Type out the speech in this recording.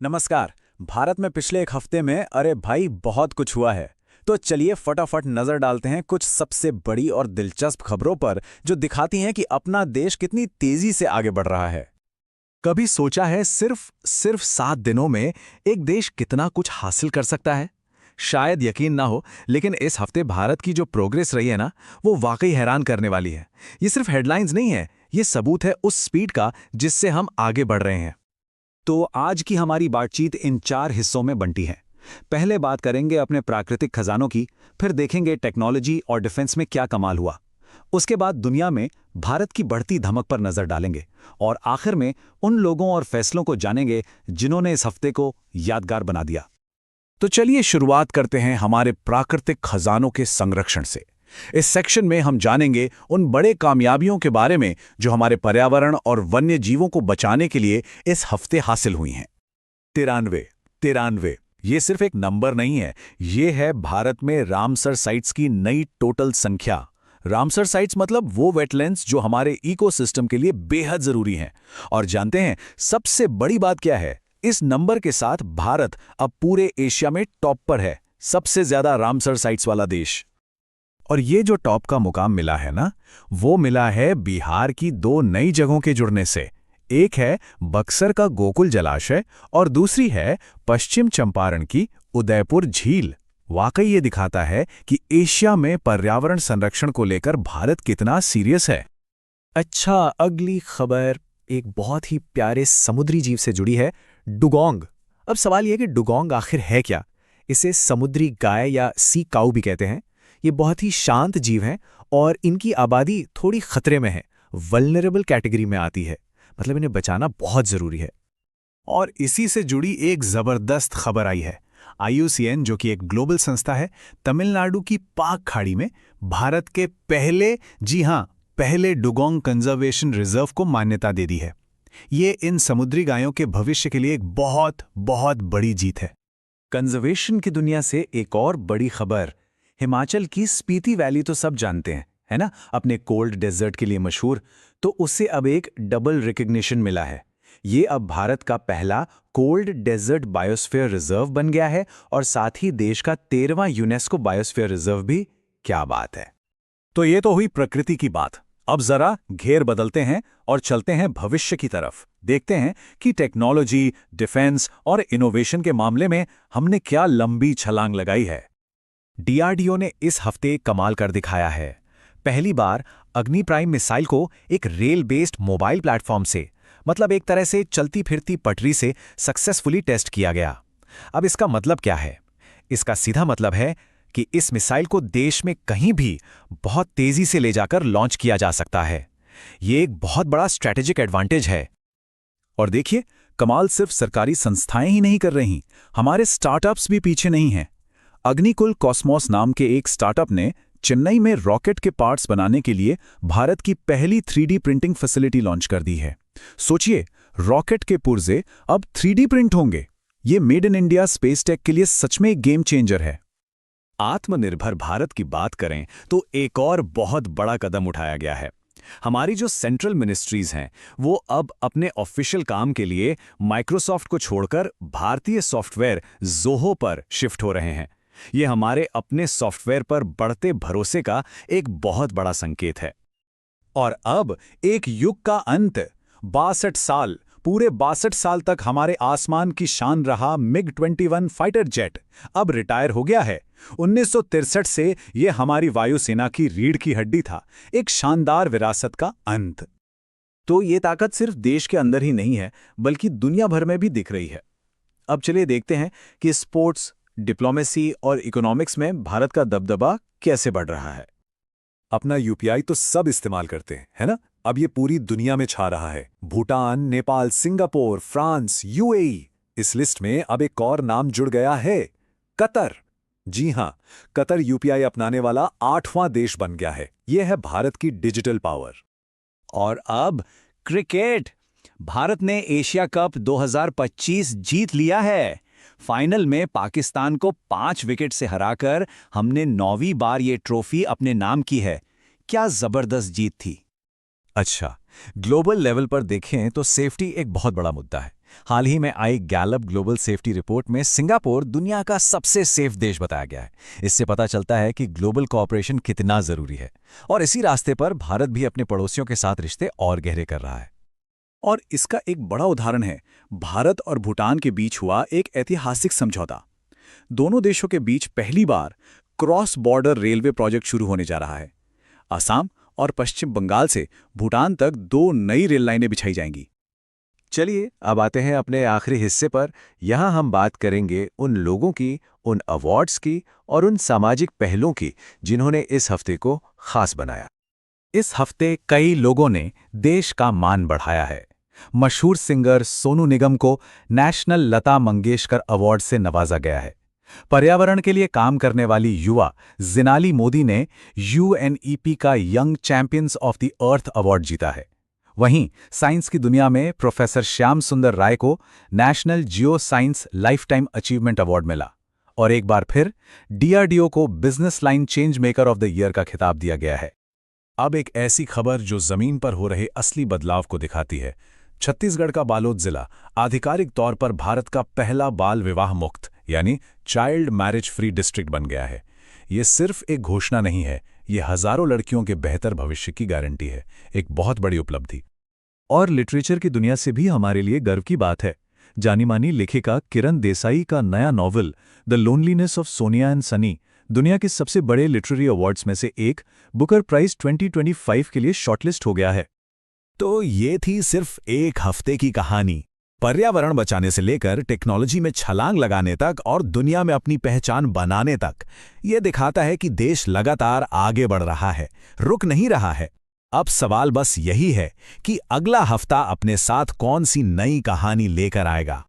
नमस्कार। भारत में पिछले एक हफ्ते में अरे भाई बहुत कुछ हुआ है। तो चलिए फटाफट नजर डालते हैं कुछ सबसे बड़ी और दिलचस्प खबरों पर जो दिखाती हैं कि अपना देश कितनी तेजी से आगे बढ़ रहा है। कभी सोचा है सिर्फ 7 दिनों में एक देश कितना कुछ हासिल कर सकता है? शायद यकीन ना हो, लेकिन इस हफ्ते भारत की जो प्रोग्रेस रही है ना, वो वाकई हैरान करने वाली है। ये सिर्फ हेडलाइंस नहीं है, ये सबूत है उस स्पीड का जिससे हम आगे बढ़ रहे हैं। तो आज की हमारी बातचीत इन 4 हिस्सों में बंटी है। पहले बात करेंगे अपने प्राकृतिक खजानों की, फिर देखेंगे टेक्नोलॉजी और डिफेंस में क्या कमाल हुआ। उसके बाद दुनिया में भारत की बढ़ती धमक पर नजर डालेंगे और आखिर में उन लोगों और फैसलों को जानेंगे जिन्होंने इस हफ्ते को यादगार बना दिया। तो चलिए शुरुआत करते हैं हमारे प्राकृतिक खजानों के संरक्षण से। इस सेक्शन में हम जानेंगे उन बड़े कामयाबियों के बारे में जो हमारे पर्यावरण और वन्य जीवों को बचाने के लिए इस हफ्ते हासिल हुई हैं। 93 ये सिर्फ एक नंबर नहीं है, ये है भारत में रामसर साइट्स की नई टोटल संख्या। रामसर साइट्स मतलब वो वेटलैंड्स जो हमारे इकोसिस्टम के लिए बेहद जरूरी हैं। और जानते हैं सबसे बड़ी बात क्या है? इस नंबर के साथ भारत अब पूरे एशिया में टॉप पर है, सबसे ज्यादा रामसर साइट्स वाला देश। और ये जो टॉप का मुकाम मिला है ना, वो मिला है बिहार की 2 नई जगहों के जुड़ने से। एक है बक्सर का गोकुल जलाशय और दूसरी है पश्चिम चंपारण की उदयपुर झील। वाकई ये दिखाता है कि एशिया में पर्यावरण संरक्षण को लेकर भारत कितना सीरियस है। अच्छा, अगली खबर एक बहुत ही प्यारे समुद्री जीव से जुड़ी है, डुगोंग। अब सवाल यह कि डुगोंग आखिर है क्या? इसे समुद्री गाय या सी काऊ भी कहते हैं। ये बहुत ही शांत जीव हैं और इनकी आबादी थोड़ी खतरे में है, वल्नरेबल कैटेगरी में आती है। मतलब इन्हें बचाना बहुत जरूरी है। और इसी से जुड़ी एक जबरदस्त खबर आई है। IUCN, जो कि एक ग्लोबल संस्था है, तमिलनाडु की पाक खाड़ी में भारत के पहले डुगोंग कंजर्वेशन रिजर्व को मान्यता दे दी है। ये इन समुद्री गायों के भविष्य के लिए एक बहुत बहुत बड़ी जीत है। कंजर्वेशन की दुनिया से एक और बड़ी खबर, हिमाचल की स्पीति वैली तो सब जानते हैं, है ना, अपने कोल्ड डेजर्ट के लिए मशहूर। तो उससे अब एक डबल रिकग्निशन मिला है। ये अब भारत का पहला कोल्ड डेजर्ट बायोस्फीयर रिजर्व बन गया है और साथ ही देश का 13वां यूनेस्को बायोस्फीयर रिजर्व भी। क्या बात है। तो ये तो हुई प्रकृति की बात। अब जरा घेर बदलते हैं और चलते हैं भविष्य की तरफ। देखते हैं कि टेक्नोलॉजी, डिफेंस और इनोवेशन के मामले में हमने क्या लंबी छलांग लगाई है। DRDO ने इस हफ्ते कमाल कर दिखाया है। पहली बार अग्नि प्राइम मिसाइल को एक रेल बेस्ड मोबाइल प्लेटफॉर्म से, मतलब एक तरह से चलती फिरती पटरी से सक्सेसफुली टेस्ट किया गया। अब इसका मतलब क्या है? इसका सीधा मतलब है कि इस मिसाइल को देश में कहीं भी बहुत तेजी से ले जाकर लॉन्च किया जा सकता है। ये एक बहुत बड़ा स्ट्रैटेजिक एडवांटेज है। और देखिए, कमाल सिर्फ सरकारी संस्थाएं ही नहीं कर रही, हमारे स्टार्टअप्स भी पीछे नहीं हैं। अग्निकुल कॉस्मोस नाम के एक स्टार्टअप ने चेन्नई में रॉकेट के पार्ट्स बनाने के लिए भारत की पहली 3D प्रिंटिंग फैसिलिटी लॉन्च कर दी है। सोचिए, रॉकेट के पुर्जे अब 3D प्रिंट होंगे। ये made in India space tech के लिए सच में एक गेम चेंजर है। आत्मनिर्भर भारत की बात करें तो एक और बहुत बड़ा कदम उठाया गया है। हमारी जो सेंट्रल मिनिस्ट्रीज हैं, वो अब अपने ऑफिशियल काम के लिए माइक्रोसॉफ्ट को छोड़कर भारतीय सॉफ्टवेयर ज़ोहो पर शिफ्ट हो रहे हैं। ये हमारे अपने सॉफ्टवेयर पर बढ़ते भरोसे का एक बहुत बड़ा संकेत है। और अब एक युग का अंत। 62 साल, पूरे 62 साल तक हमारे आसमान की शान रहा MiG-21 फाइटर जेट अब रिटायर हो गया है। 1963 से ये हमारी वायुसेना की रीढ़ की हड्डी था, एक शानदार विरासत का अंत। तो ये ताकत सिर्फ देश के अंदर ही नहीं है, बल्कि दुनिया भर में भी दिख रही है। अब चलिए देखते हैं कि स्पोर्ट्स, डिप्लोमेसी और इकोनॉमिक्स में भारत का दबदबा कैसे बढ़ रहा है। अपना UPI तो सब इस्तेमाल करते हैं, है ना? अब ये पूरी दुनिया में छा रहा है। Bhutan, Nepal, Singapore, France, UAE। इस लिस्ट में अब एक और नाम जुड़ गया है, कतर। जी हां, कतर UPI अपनाने वाला 8वां देश बन गया है। यह है भारत की डिजिटल पावर। और अब क्रिकेट। भारत ने एशिया कप 2025 जीत लिया है। फाइनल में पाकिस्तान को 5 विकेट से हराकर हमने 9वीं बार ये ट्रॉफी अपने नाम की है। क्या जबरदस्त जीत थी। अच्छा, ग्लोबल लेवल पर देखें तो सेफ्टी एक बहुत बड़ा मुद्दा है। हाल ही में आई गैलप ग्लोबल सेफ्टी रिपोर्ट में सिंगापुर दुनिया का सबसे सेफ देश बताया गया है। इससे पता चलता है कि ग्लोबल कोऑपरेशन कितना जरूरी है और इसी रास्ते पर भारत भी अपने पड़ोसियों के साथ रिश्ते और गहरे कर रहा है। और इसका एक बड़ा उदाहरण है भारत और भूटान के बीच हुआ एक ऐतिहासिक समझौता। दोनों देशों के बीच पहली बार क्रॉस बॉर्डर रेलवे प्रोजेक्ट शुरू होने जा रहा है। असम और पश्चिम बंगाल से भूटान तक 2 नई रेल लाइनें बिछाई जाएंगी। चलिए अब आते हैं अपने आखिरी हिस्से पर। यहाँ हम बात करेंगे उन लोगों की, उन अवार्ड्स की और उन सामाजिक पहलों की जिन्होंने इस हफ्ते को खास बनाया। इस हफ्ते कई लोगों ने देश का मान बढ़ाया है। मशहूर सिंगर सोनू निगम को नेशनल लता मंगेशकर अवार्ड से नवाजा गया है। पर्यावरण के लिए काम करने वाली युवा जिनाली मोदी ने UNEP का young champions of the earth award जीता है। वहीं साइंस की दुनिया में प्रोफेसर श्याम सुंदर राय को national geo science lifetime achievement award मिला। और एक बार फिर DRDO को business line change maker of the year का खिताब दिया गया है। अब एक ऐसी खबर जो जमीन पर हो रहे असली बदलाव को दिखाती है। छत्तीसगढ़ का बालोद जिला आधिकारिक तौर पर भारत का पहला बाल विवाह मुक्त यानी चाइल्ड मैरिज फ्री डिस्ट्रिक्ट बन गया है। ये सिर्फ एक घोषणा नहीं है, ये हजारों लड़कियों के बेहतर भविष्य की गारंटी है। एक बहुत बड़ी उपलब्धि। और लिटरेचर की दुनिया से भी हमारे लिए गर्व की बात है। जानी मानी लेखिका किरण देसाई का नया novel the loneliness of Sonia and Sunny दुनिया के सबसे बड़े लिटरेरी अवार्ड्स में से एक बुकर प्राइज 2025 के लिए शॉर्टलिस्ट हो गया है। तो ये थी सिर्फ एक हफ्ते की कहानी। पर्यावरण बचाने से लेकर टेक्नोलॉजी में छलांग लगाने तक और दुनिया में अपनी पहचान बनाने तक, ये दिखाता है कि देश लगातार आगे बढ़ रहा है, रुक नहीं रहा है। अब सवाल बस यही है कि अगला हफ्ता अपने साथ कौन सी नई कहानी लेकर आएगा।